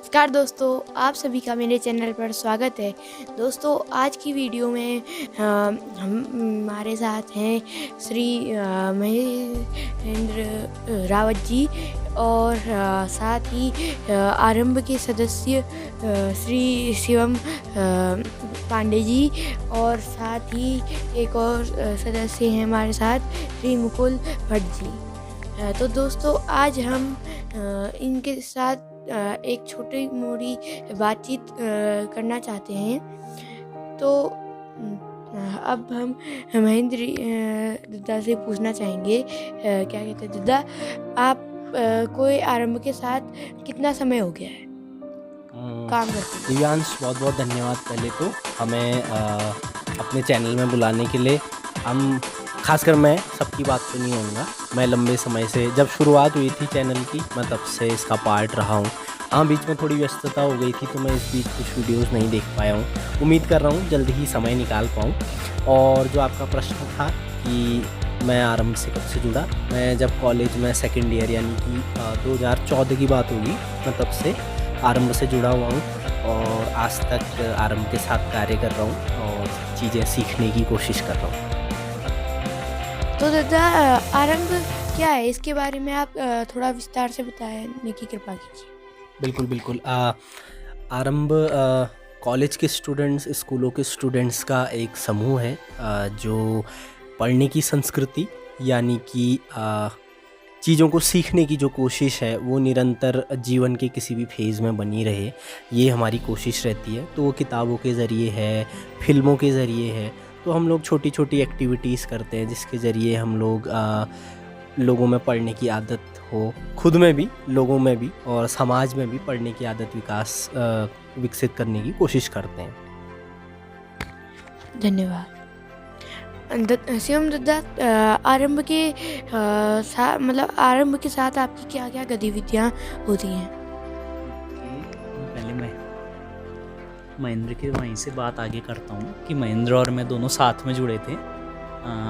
नमस्कार दोस्तों, आप सभी का मेरे चैनल पर स्वागत है। दोस्तों, आज की वीडियो में हमारे साथ हैं श्री महेंद्र रावत जी और साथ ही आरंभ के सदस्य श्री शिवम पांडे जी और साथ ही एक और सदस्य हैं हमारे साथ श्री मुकुल भट्ट जी। तो दोस्तों, आज हम इनके साथ एक छोटी मोटी बातचीत करना चाहते हैं। तो अब हम महेंद्र दद्दा से पूछना चाहेंगे, क्या कहते हैं दद्दा, आप कोई आरंभ के साथ कितना समय हो गया है काम करते हैं? दिव्यांश, बहुत बहुत धन्यवाद पहले तो हमें अपने चैनल में बुलाने के लिए। हम खासकर मैं सबकी बात तो नहीं होऊंगा, मैं लंबे समय से जब शुरुआत हुई थी चैनल की मैं तब से इसका पार्ट रहा हूँ। हाँ, बीच में थोड़ी व्यस्तता हो गई थी तो मैं इस बीच कुछ वीडियोस नहीं देख पाया हूँ। उम्मीद कर रहा हूँ जल्द ही समय निकाल पाऊँ। और जो आपका प्रश्न था कि मैं आरंभ से कब से जुड़ा, मैं जब कॉलेज में सेकेंड ईयर यानी कि 2014 की बात होगी, मैं तब से आरंभ से जुड़ा हुआ हूँ और आज तक आरंभ के साथ कार्य कर रहा हूँ और चीज़ें सीखने की कोशिश कर रहा हूँ। तो दादा, आरंभ क्या है, इसके बारे में आप थोड़ा विस्तार से बताने की कृपा कीजिए। बिल्कुल बिल्कुल। आरंभ कॉलेज के स्टूडेंट्स, स्कूलों के स्टूडेंट्स का एक समूह है जो पढ़ने की संस्कृति यानी कि चीज़ों को सीखने की जो कोशिश है वो निरंतर जीवन के किसी भी फेज़ में बनी रहे, ये हमारी कोशिश रहती है। तो वो किताबों के ज़रिए है, फिल्मों के ज़रिए है। तो हम लोग छोटी छोटी एक्टिविटीज़ करते हैं जिसके ज़रिए हम लोग लोगों में पढ़ने की आदत हो, खुद में भी, लोगों में भी और समाज में भी पढ़ने की आदत विकसित करने की कोशिश करते हैं। धन्यवाद। शिवम दद्दा, आरंभ के आरंभ के साथ आपकी क्या क्या गतिविधियाँ होती हैं? पहले मैं महेंद्र के वहीं से बात आगे करता हूँ कि महेंद्र और मैं दोनों साथ में जुड़े थे।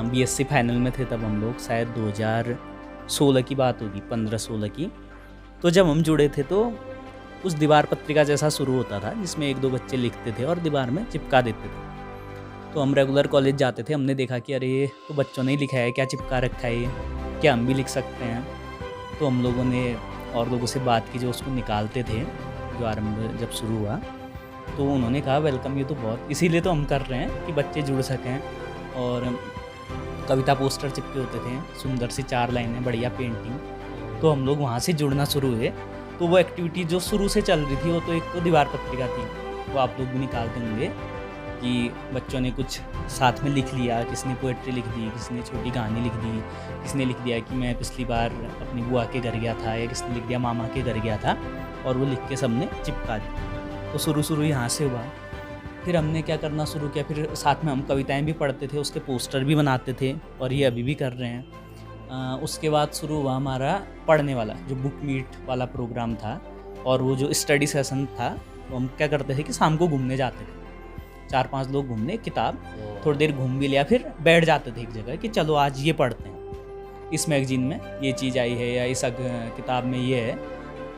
बीएससी फाइनल में थे तब हम लोग, शायद 2016 की बात होगी, 15-16 की। तो जब हम जुड़े थे तो उस दीवार पत्रिका जैसा शुरू होता था जिसमें एक दो बच्चे लिखते थे और दीवार में चिपका देते थे। तो हम रेगुलर कॉलेज जाते थे, हमने देखा कि अरे ये तो बच्चों ने ही लिखा है, क्या चिपका रखा है ये, क्या हम भी लिख सकते हैं? तो हम लोगों ने और लोगों से बात की जो उसको निकालते थे, जो आरंभ जब शुरू हुआ तो उन्होंने कहा वेलकम, ये तो बहुत, इसीलिए तो हम कर रहे हैं कि बच्चे जुड़ सकें। और कविता पोस्टर चिपके होते थे, सुंदर सी 4 लाइनें, बढ़िया पेंटिंग। तो हम लोग वहाँ से जुड़ना शुरू हुए। तो वो एक्टिविटी जो शुरू से चल रही थी वो तो एक तो दीवार पत्रिका थी, वो आप लोग भी निकालते होंगे कि बच्चों ने कुछ साथ में लिख लिया, किसने पोएट्री लिख दी, किसने छोटी कहानी लिख दी, किसने लिख दिया कि मैं पिछली बार अपनी बुआ के घर गया था, या किसने लिख दिया मामा के घर गया था, और वो लिख के सबने चिपका दी। तो शुरू यहाँ से हुआ। फिर हमने क्या करना शुरू किया, फिर साथ में हम कविताएं भी पढ़ते थे, उसके पोस्टर भी बनाते थे और ये अभी भी कर रहे हैं। उसके बाद शुरू हुआ हमारा पढ़ने वाला जो बुक मीट वाला प्रोग्राम था, और वो जो स्टडी सेशन था, तो हम क्या करते थे कि शाम को घूमने जाते थे, 4-5 लोग घूमने, किताब थोड़ी देर घूम भी लिया, फिर बैठ जाते थे एक जगह कि चलो आज ये पढ़ते हैं, इस मैगजीन में ये चीज़ आई है या इस किताब में ये है,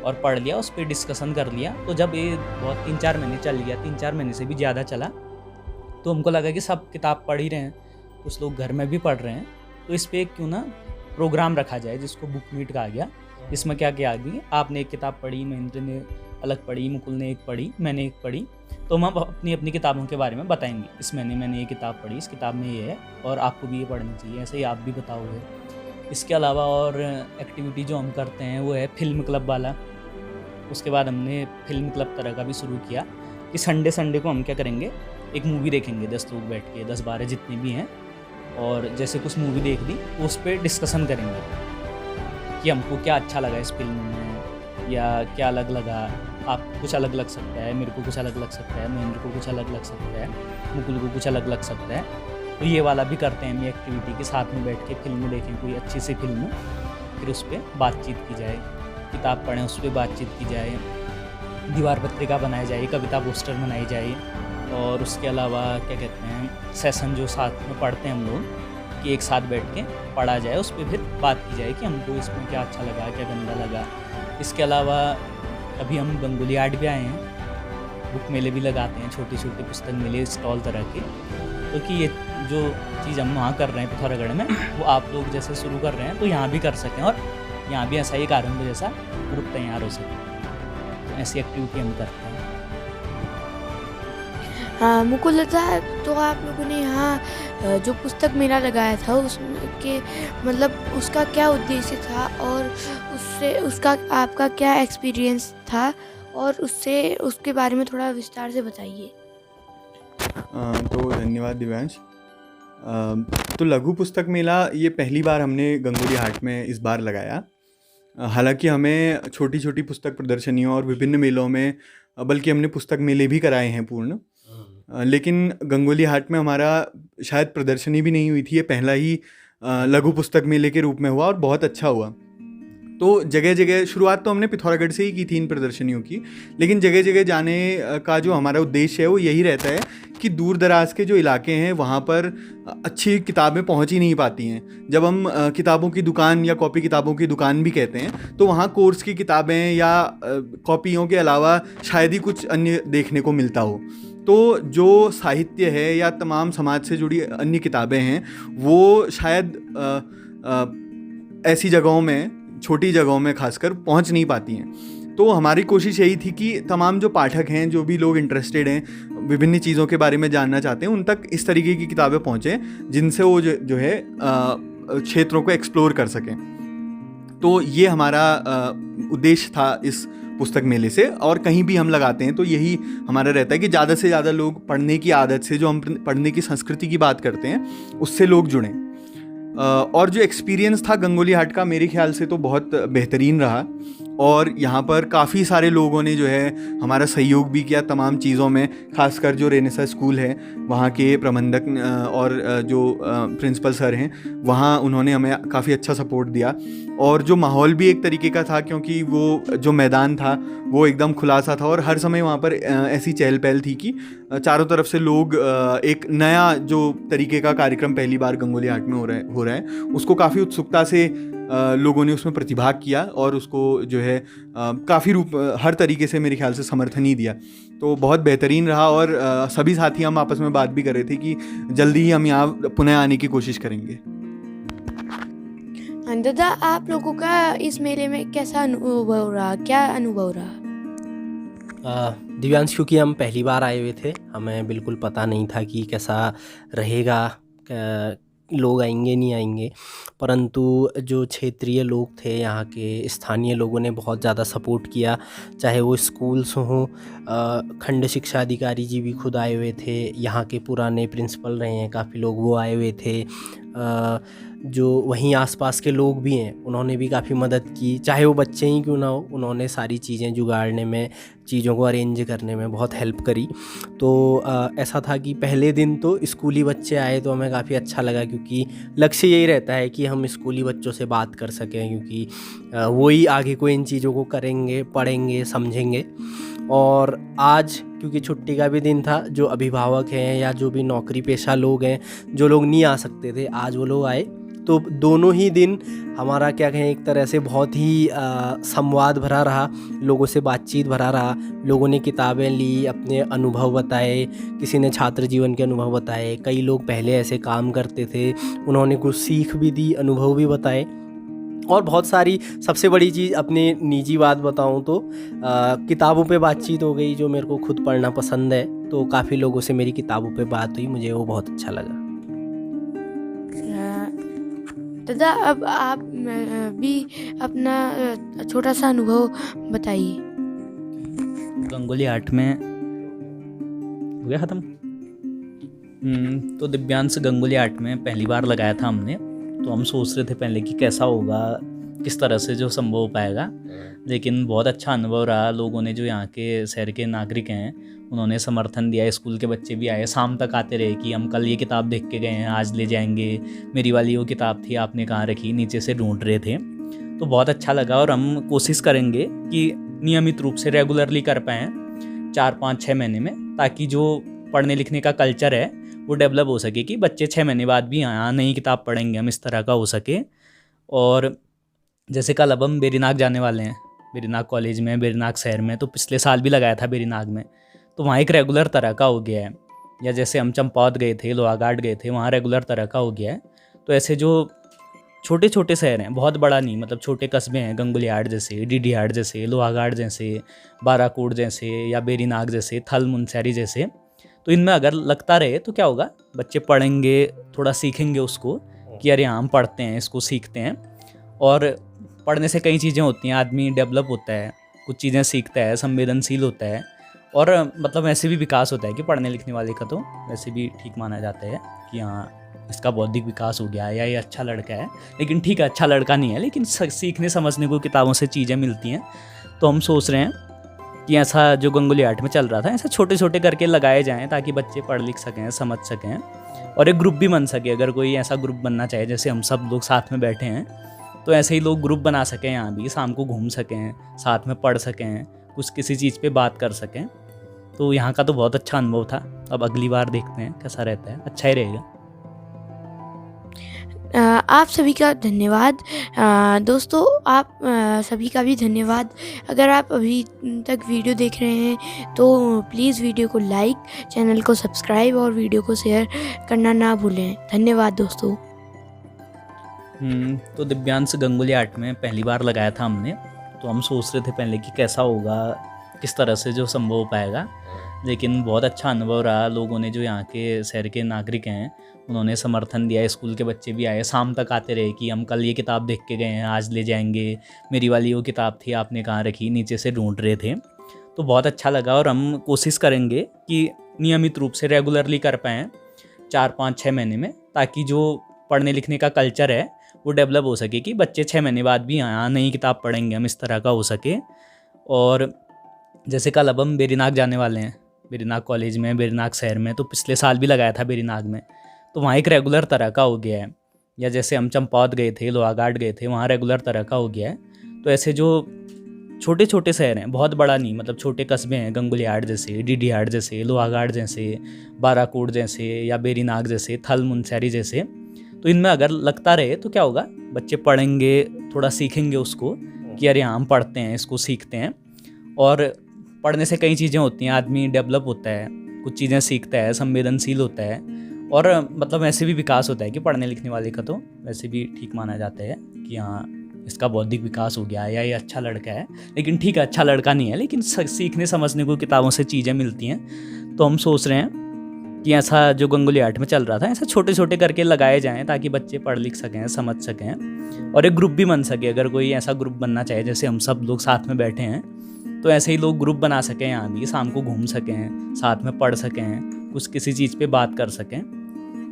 और पढ़ लिया, उस पर डिस्कशन कर लिया। तो जब ये बहुत 3-4 महीने चल गया, 3-4 महीने से भी ज़्यादा चला, तो हमको लगा कि सब किताब पढ़ ही रहे हैं, कुछ लोग घर में भी पढ़ रहे हैं, तो इस पर क्यों ना प्रोग्राम रखा जाए जिसको बुक मीट कहा गया। इसमें क्या क्या आ गई, आपने एक किताब पढ़ी, महेंद्र ने अलग पढ़ी, मुकुल ने एक पढ़ी, मैंने एक पढ़ी, तो हम अपनी अपनी किताबों के बारे में बताएंगे। इस महीने मैंने ये किताब पढ़ी, इस किताब में ये है और आपको भी ये पढ़नी चाहिए, ऐसे ही आप भी बताओगे। इसके अलावा और एक्टिविटी जो हम करते हैं वो है फिल्म क्लब वाला। उसके बाद हमने फिल्म क्लब तरह का भी शुरू किया कि संडे को हम क्या करेंगे, एक मूवी देखेंगे 10 लोग बैठ के, 10-12 जितने भी हैं, और जैसे कुछ मूवी देख ली तो उस पर डिस्कशन करेंगे कि हमको क्या अच्छा लगा इस फिल्म में, या क्या अलग लगा, आपको कुछ अलग लग सकता है, मेरे को कुछ अलग लग सकता है, महेंद्र को कुछ अलग लग सकता है, मुकुल को कुछ अलग लग सकता है। तो ये वाला भी करते हैं हम, ये एक्टिविटी के साथ में बैठ के फिल्म देखें, कोई अच्छी सी फिल्म, फिर उस पर बातचीत की जाए, किताब पढ़ें, उस पर बातचीत की जाए, दीवार पत्रिका बनाई जाए, कविता पोस्टर बनाई जाए, और उसके अलावा क्या कहते हैं, सेशन जो साथ में पढ़ते हैं हम लोग, कि एक साथ बैठ के पढ़ा जाए, उस पर फिर बात की जाए कि हमको इसमें क्या अच्छा लगा, क्या गंदा लगा। इसके अलावा अभी हम गंगोली हाट भी आए हैं, बुक मेले भी लगाते हैं, छोटी छोटी पुस्तक मेले, स्टॉल तरह के। क्योंकि ये जो चीज़ हम वहाँ कर रहे हैं पिथौरागढ़ में, वो आप लोग जैसे शुरू कर रहे हैं तो यहाँ भी कर सकें और यहाँ भी ऐसा ही एक आरंभ जैसा ग्रुप तैयार हो सके। तो ऐसी एक्टिविटी हम करते हैं। हाँ, मुकुल दादा, तो आप लोगों ने यहाँ जो पुस्तक मेला लगाया था उसके मतलब उसका क्या उद्देश्य था और उससे उसका आपका क्या एक्सपीरियंस था और उसके बारे में थोड़ा विस्तार से बताइए। तो धन्यवाद दिव्यांश। तो लघु पुस्तक मेला ये पहली बार हमने गंगोली हाट में इस बार लगाया। हालांकि हमें छोटी छोटी पुस्तक प्रदर्शनियों और विभिन्न मेलों में बल्कि हमने पुस्तक मेले भी कराए हैं पूर्ण, लेकिन गंगोली हाट में हमारा शायद प्रदर्शनी भी नहीं हुई थी। ये पहला ही लघु पुस्तक मेले के रूप में हुआ और बहुत अच्छा हुआ। तो जगह जगह शुरुआत तो हमने पिथौरागढ़ से ही की थी इन प्रदर्शनियों की, लेकिन जगह जगह जाने का जो हमारा उद्देश्य है वो यही रहता है कि दूर दराज के जो इलाके हैं वहाँ पर अच्छी किताबें पहुँच ही नहीं पाती हैं। जब हम किताबों की दुकान या कॉपी किताबों की दुकान भी कहते हैं तो वहाँ कोर्स की किताबें या कॉपियों के अलावा शायद ही कुछ अन्य देखने को मिलता हो। तो जो साहित्य है या तमाम समाज से जुड़ी अन्य किताबें हैं वो शायद ऐसी जगहों में, छोटी जगहों में खासकर पहुंच नहीं पाती हैं। तो हमारी कोशिश यही थी कि तमाम जो पाठक हैं, जो भी लोग इंटरेस्टेड हैं, विभिन्न चीज़ों के बारे में जानना चाहते हैं, उन तक इस तरीके की किताबें पहुँचें जिनसे वो जो है क्षेत्रों को एक्सप्लोर कर सकें। तो ये हमारा उद्देश्य था इस पुस्तक मेले से। और कहीं भी हम लगाते हैं तो यही हमारा रहता है कि ज़्यादा से ज़्यादा लोग पढ़ने की आदत से, जो हम पढ़ने की संस्कृति की बात करते हैं, उससे लोग जुड़ें। और जो एक्सपीरियंस था गंगोली हाट का मेरे ख्याल से तो बहुत बेहतरीन रहा और यहाँ पर काफ़ी सारे लोगों ने जो है हमारा सहयोग भी किया तमाम चीज़ों में। खासकर जो रेनेसा स्कूल है वहाँ के प्रबंधक और जो प्रिंसिपल सर हैं वहाँ उन्होंने हमें काफ़ी अच्छा सपोर्ट दिया। और जो माहौल भी एक तरीके का था, क्योंकि वो जो मैदान था वो एकदम खुला सा था और हर समय वहाँ पर ऐसी चहल पहल थी कि चारों तरफ से लोग एक नया जो तरीके का कार्यक्रम पहली बार गंगोली हाट में हो रहा है उसको काफ़ी उत्सुकता से लोगों ने उसमें प्रतिभाग किया और उसको जो है काफ़ी हर तरीके से मेरे ख्याल से समर्थन ही दिया। तो बहुत बेहतरीन रहा और सभी साथी हम आपस में बात भी कर रहे थे कि जल्दी ही हम यहाँ पुनः आने की कोशिश करेंगे। दादा, आप लोगों का इस मेले में कैसा अनुभव रहा, क्या अनुभव रहा? दिव्यांश, क्योंकि हम पहली बार आए हुए थे, हमें बिल्कुल पता नहीं था कि कैसा रहेगा, लोग आएंगे नहीं आएंगे, परंतु जो क्षेत्रीय लोग थे, यहाँ के स्थानीय लोगों ने बहुत ज़्यादा सपोर्ट किया। चाहे वो स्कूल्स हों, खंड शिक्षा अधिकारी जी भी खुद आए हुए थे, यहाँ के पुराने प्रिंसिपल रहे हैं काफ़ी लोग, वो आए हुए थे। जो वहीं आसपास के लोग भी हैं उन्होंने भी काफ़ी मदद की, चाहे वो बच्चे ही क्यों ना हो, उन्होंने सारी चीज़ें जुगाड़ने में, चीज़ों को अरेंज करने में बहुत हेल्प करी। तो ऐसा था कि पहले दिन तो स्कूली बच्चे आए तो हमें काफ़ी अच्छा लगा, क्योंकि लक्ष्य यही रहता है कि हम स्कूली बच्चों से बात कर सकें, क्योंकि वो ही आगे को इन चीज़ों को करेंगे, पढ़ेंगे, समझेंगे। और आज क्योंकि छुट्टी का भी दिन था, जो अभिभावक हैं या जो भी नौकरी पेशा लोग हैं, जो लोग नहीं आ सकते थे, आज वो लोग आए। तो दोनों ही दिन हमारा क्या कहें, एक तरह से बहुत ही संवाद भरा रहा, लोगों से बातचीत भरा रहा। लोगों ने किताबें ली, अपने अनुभव बताए, किसी ने छात्र जीवन के अनुभव बताए, कई लोग पहले ऐसे काम करते थे, उन्होंने कुछ सीख भी दी, अनुभव भी बताए। और बहुत सारी, सबसे बड़ी चीज़ अपनी निजी बात बताऊं तो किताबों पे बातचीत हो गई, जो मेरे को खुद पढ़ना पसंद है, तो काफ़ी लोगों से मेरी किताबों पे बात हुई, मुझे वो बहुत अच्छा लगा। दादा, अब आप भी अपना छोटा सा अनुभव बताइए। गंगोली हाट में हो गया ख़त्म। तो दिव्यांश गंगोली हाट में पहली बार लगाया था हमने, तो हम सोच रहे थे पहले कि कैसा होगा, किस तरह से जो संभव हो पाएगा, लेकिन बहुत अच्छा अनुभव रहा। लोगों ने, जो यहाँ के शहर के नागरिक हैं, उन्होंने समर्थन दिया। स्कूल के बच्चे भी आए, शाम तक आते रहे कि हम कल ये किताब देख के गए हैं, आज ले जाएंगे, मेरी वाली वो किताब थी, आपने कहाँ रखी, नीचे से ढूंढ रहे थे। तो बहुत अच्छा लगा और हम कोशिश करेंगे कि नियमित रूप से रेगुलरली कर पाएँ 4-5-6 महीने में, ताकि जो पढ़ने लिखने का कल्चर है वो डेवलप हो सके, कि बच्चे 6 महीने बाद भी यहाँ नई किताब पढ़ेंगे, हम इस तरह का हो सके। और जैसे कल अब हम वेरीनाग जाने वाले हैं, बेरीनाग कॉलेज में, बेरीनाग शहर में, तो पिछले साल भी लगाया था बेरीनाग में। तो वहाँ एक रेगुलर तरह का हो गया है। या जैसे हम चंपावत गए थे, लोहाघाट गए थे, वहाँ रेगुलर तरह का हो गया है। तो ऐसे जो छोटे छोटे शहर हैं, बहुत बड़ा नहीं, मतलब छोटे कस्बे हैं, गंगुलिहाट जैसे, डीडीहाट जैसे, लोहाघाट जैसे, बाराकोट जैसे, या बेरीनाग जैसे, थल मुनस्यारी जैसे, तो इनमें अगर लगता रहे तो क्या होगा, बच्चे पढ़ेंगे, थोड़ा सीखेंगे उसको कि अरे हाँ हम पढ़ते हैं, इसको सीखते हैं। और पढ़ने से कई चीज़ें होती हैं, आदमी डेवलप होता है, कुछ चीज़ें सीखता है, संवेदनशील होता है, और मतलब वैसे भी विकास होता है कि पढ़ने लिखने वाले का तो वैसे भी ठीक माना जाता है कि हाँ इसका बौद्धिक विकास हो गया है या ये अच्छा लड़का है। लेकिन ठीक है, अच्छा लड़का नहीं है, लेकिन सीखने समझने को किताबों से चीज़ें मिलती हैं। तो हम सोच रहे हैं कि ऐसा जो गंगुलिहाट में चल रहा था, ऐसे छोटे छोटे करके लगाए जाएँ ताकि बच्चे पढ़ लिख सकें, समझ सकें, और एक ग्रुप भी बन सके। अगर कोई ऐसा ग्रुप बनना चाहे, जैसे हम सब लोग साथ में बैठे हैं, तो ऐसे ही लोग ग्रुप बना सकें, यहाँ भी शाम को घूम सकें, साथ में पढ़ सकें, कुछ किसी चीज़ पे बात कर सकें। तो यहाँ का तो बहुत अच्छा अनुभव था। अब अगली बार देखते हैं कैसा रहता है, अच्छा ही रहेगा। आप सभी का धन्यवाद। दोस्तों आप सभी का भी धन्यवाद। अगर आप अभी तक वीडियो देख रहे हैं तो प्लीज़ वीडियो को लाइक, चैनल को सब्सक्राइब और वीडियो को शेयर करना ना भूलें। धन्यवाद दोस्तों। तो दिव्यांश गंगुलिहाट में पहली बार लगाया था हमने। तो हम सोच रहे थे पहले कि कैसा होगा, किस तरह से जो संभव हो पाएगा, लेकिन बहुत अच्छा अनुभव रहा। लोगों ने, जो यहाँ के शहर के नागरिक हैं, उन्होंने समर्थन दिया। स्कूल के बच्चे भी आए, शाम तक आते रहे कि हम कल ये किताब देख के गए हैं, आज ले जाएंगे, मेरी वाली वो किताब थी, आपने कहाँ रखी, नीचे से ढूंढ रहे थे। तो बहुत अच्छा लगा, और हम कोशिश करेंगे कि नियमित रूप से रेगुलरली कर पाएँ 4, 5, 6 महीने में, ताकि जो पढ़ने लिखने का कल्चर है वो डेवलप हो सके, कि बच्चे 6 महीने बाद भी यहाँ नई किताब पढ़ेंगे हम, इस तरह का हो सके। और जैसे कल अब हम बेरीनाग जाने वाले हैं, बेरीनाग कॉलेज में, बेरीनाग शहर में, तो पिछले साल भी लगाया था बेरीनाग में। तो वहाँ एक रेगुलर तरह का हो गया है। या जैसे हम चंपावत गए थे, लोहाघाट गए थे, वहाँ रेगुलर तरह का हो गया है। तो ऐसे जो छोटे छोटे शहर हैं, बहुत बड़ा नहीं, मतलब छोटे कस्बे हैं, गंगुलिहाट जैसे, डीडीहाट जैसे, लोहाघाट जैसे, बाराकोट जैसे, या बेरीनाग जैसे, थल मुनस्यारी जैसे, तो इनमें अगर लगता रहे तो क्या होगा, बच्चे पढ़ेंगे, थोड़ा सीखेंगे उसको कि अरे हाँ हम पढ़ते हैं, इसको सीखते हैं। और पढ़ने से कई चीज़ें होती हैं, आदमी डेवलप होता है, कुछ चीज़ें सीखता है, संवेदनशील होता है, और मतलब वैसे भी विकास होता है कि पढ़ने लिखने वाले का तो वैसे भी ठीक माना जाता है कि हाँ इसका बौद्धिक विकास हो गया है या ये अच्छा लड़का है। लेकिन ठीक है, अच्छा लड़का नहीं है, लेकिन सीखने समझने को किताबों से चीज़ें मिलती हैं। तो हम सोच रहे हैं कि ऐसा जो गंगुलिहाट में चल रहा था, ऐसे छोटे छोटे करके लगाए जाएँ ताकि बच्चे पढ़ लिख सकें, समझ सकें, और एक ग्रुप भी बन सके। अगर कोई ऐसा ग्रुप बनना चाहे, जैसे हम सब लोग साथ में बैठे हैं, तो ऐसे ही लोग ग्रुप बना सकें, यहाँ भी शाम को घूम सकें, साथ में पढ़ सकें, कुछ किसी चीज़ पे बात कर सकें।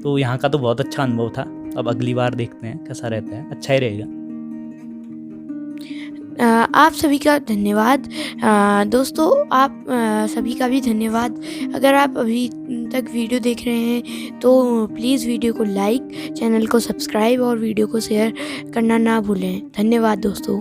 तो यहाँ का तो बहुत अच्छा अनुभव था। अब अगली बार देखते हैं कैसा रहता है, अच्छा ही रहेगा। आप सभी का धन्यवाद। दोस्तों आप सभी का भी धन्यवाद। अगर आप अभी तक वीडियो देख रहे हैं तो प्लीज़ वीडियो को लाइक, चैनल को सब्सक्राइब और वीडियो को शेयर करना ना भूलें। धन्यवाद दोस्तों।